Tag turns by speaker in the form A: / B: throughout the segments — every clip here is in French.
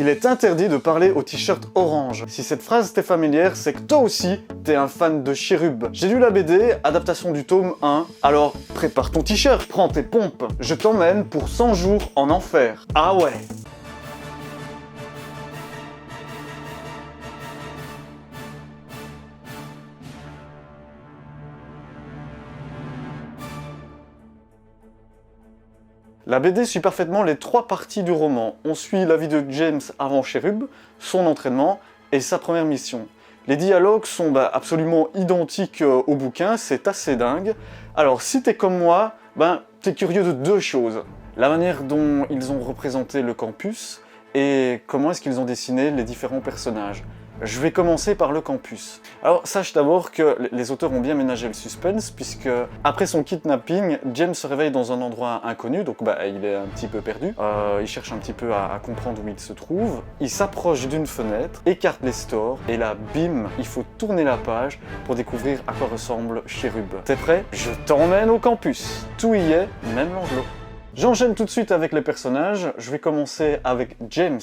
A: Il est interdit de parler au t-shirt orange. Si cette phrase t'est familière, c'est que toi aussi, t'es un fan de Cherub. J'ai lu la BD, adaptation du tome 1. Alors, prépare ton t-shirt, prends tes pompes. Je t'emmène pour 100 jours en enfer. Ah ouais. La BD suit parfaitement les 3 parties du roman. On suit la vie de James avant Cherub, son entraînement et sa première mission. Les dialogues sont absolument identiques au bouquin, c'est assez dingue. Alors si t'es comme moi, t'es curieux de 2 choses. La manière dont ils ont représenté le campus et comment est-ce qu'ils ont dessiné les différents personnages. Je vais commencer par le campus. Alors sache d'abord que les auteurs ont bien ménagé le suspense puisque après son kidnapping, James se réveille dans un endroit inconnu, donc il est un petit peu perdu. Il cherche un petit peu à comprendre où il se trouve. Il s'approche d'une fenêtre, écarte les stores et là, bim, il faut tourner la page pour découvrir à quoi ressemble Cherub. T'es prêt? Je t'emmène au campus. Tout y est, même l'angelot. J'enchaîne tout de suite avec les personnages. Je vais commencer avec James.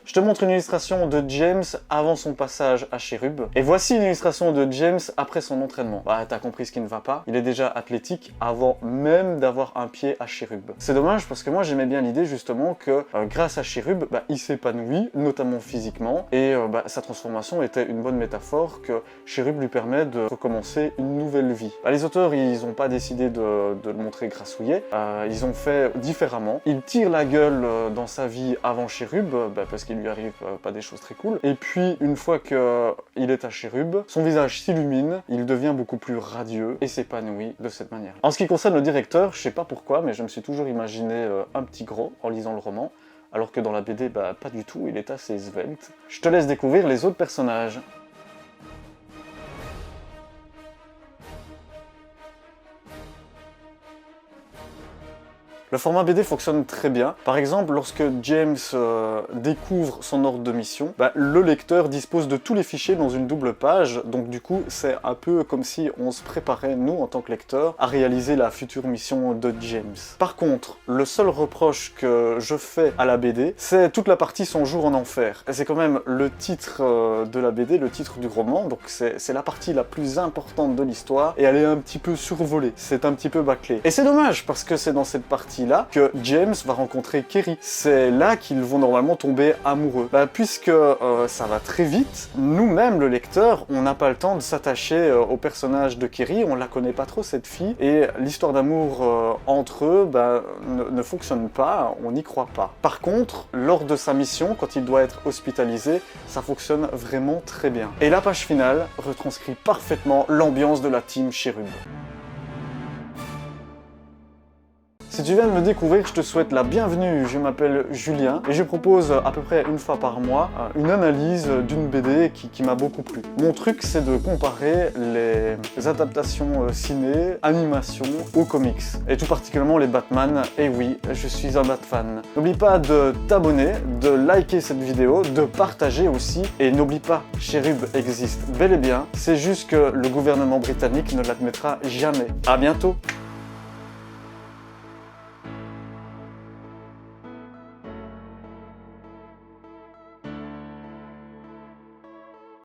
A: Je te montre une illustration de James avant son passage à Cherub. Et voici une illustration de James après son entraînement. T'as compris ce qui ne va pas. Il est déjà athlétique avant même d'avoir un pied à Cherub. C'est dommage parce que moi j'aimais bien l'idée justement que grâce à Cherub, il s'épanouit, notamment physiquement. Et sa transformation était une bonne métaphore que Cherub lui permet de recommencer une nouvelle vie. Les auteurs, ils n'ont pas décidé de le montrer grassouillet. Ils ont fait différemment. Il tire la gueule dans sa vie avant Cherub, parce qu'il lui arrive pas des choses très cool. Et puis, une fois qu'il est à Cherub, son visage s'illumine, il devient beaucoup plus radieux et s'épanouit de cette manière. En ce qui concerne le directeur, je sais pas pourquoi, mais je me suis toujours imaginé un petit gros en lisant le roman, alors que dans la BD, pas du tout, il est assez svelte. Je te laisse découvrir les autres personnages. Le format BD fonctionne très bien. Par exemple, lorsque James découvre son ordre de mission, le lecteur dispose de tous les fichiers dans une double page, donc du coup, c'est un peu comme si on se préparait, nous, en tant que lecteur, à réaliser la future mission de James. Par contre, le seul reproche que je fais à la BD, c'est toute la partie 100 jours en enfer. C'est quand même le titre de la BD, le titre du roman, donc c'est la partie la plus importante de l'histoire, et elle est un petit peu survolée, c'est un petit peu bâclé. Et c'est dommage, parce que c'est dans cette partie là que James va rencontrer Kerry. C'est là qu'ils vont normalement tomber amoureux. Puisque ça va très vite, nous-mêmes, le lecteur, on n'a pas le temps de s'attacher au personnage de Kerry, on la connaît pas trop cette fille, et l'histoire d'amour entre eux ne fonctionne pas, on n'y croit pas. Par contre, lors de sa mission, quand il doit être hospitalisé, ça fonctionne vraiment très bien. Et la page finale retranscrit parfaitement l'ambiance de la team Cherub. Si tu viens de me découvrir, je te souhaite la bienvenue. Je m'appelle Julien et je propose à peu près une fois par mois une analyse d'une BD qui m'a beaucoup plu. Mon truc, c'est de comparer les adaptations ciné, animation aux comics, et tout particulièrement les Batman. Et oui, je suis un Bat-fan. N'oublie pas de t'abonner, de liker cette vidéo, de partager aussi, et n'oublie pas, Cherub existe bel et bien, c'est juste que le gouvernement britannique ne l'admettra jamais. À bientôt.